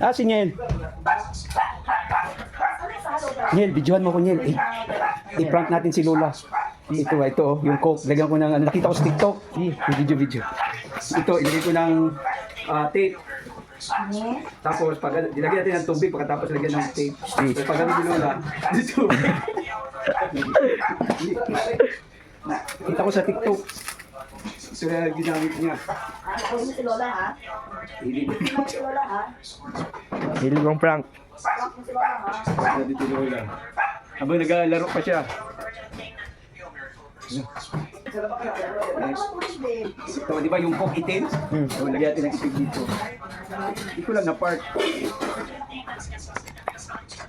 Ah, si Niel. Niel, videohan mo ko, Niel. I-prank natin si Lola. Ito, oh, yung coke. Lagyan ko ng, nakita ko sa TikTok. Video. Ito, ilagay ko ng tape. Tapos, ilagay natin ng tubig pagkatapos lagyan ng tape. Tapos, pag ni Lola, dito. Nakita ko sa TikTok. So, ginamit niya. Ako si Lola, ha? Hindi Si Lola, ha? Hilig kong prank. Ako si Lola, ha? dito Lola. Habang naglalaro pa siya. Ito, di ba yung coke itim? So, lagyan natin ng stick dito. Ito lang na part.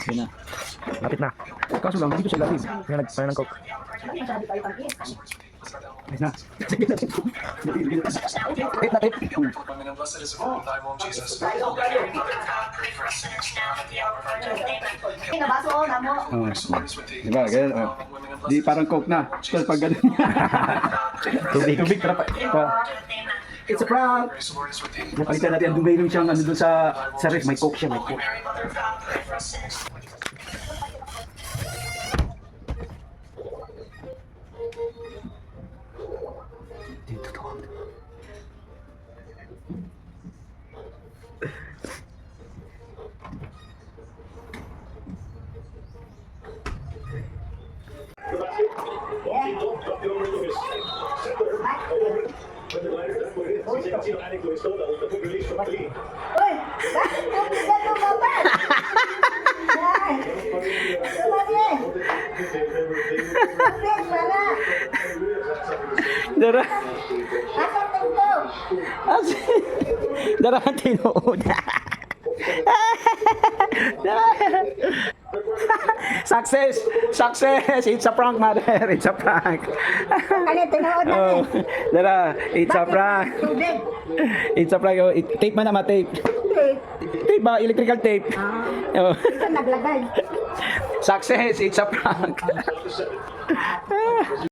Yun na. Lapit na. Kaso lang, dito sa lalim. Kaya nagpayo ng coke. Masyado kayo pag-is. Ayos na. Sige natin. Tape na tape. Nabaso ko, namo. Di ba, ganyan. Oh. Di parang coke na. Tapos pag ganun. Tubig. Tubig, trapa. It's a prank! Napalitan natin ang dumay siyang ano doon sa ref. May coke siya, may coke. Dito to. Uy, bakit mo bigat mo babad? Ay, sumali. Kapit, wala. Dara. Asan ito? Dara ang tinuod. Success! Success! It's a prank, mother! It's a prank! Ano, tinuod Oh, natin. Dara, it's a prank! Tubig. It's a prank. Oh, tape man naman, tape. Tubig. Tape ba? Electrical tape. Oh. Ito naglagay. Success! It's a prank!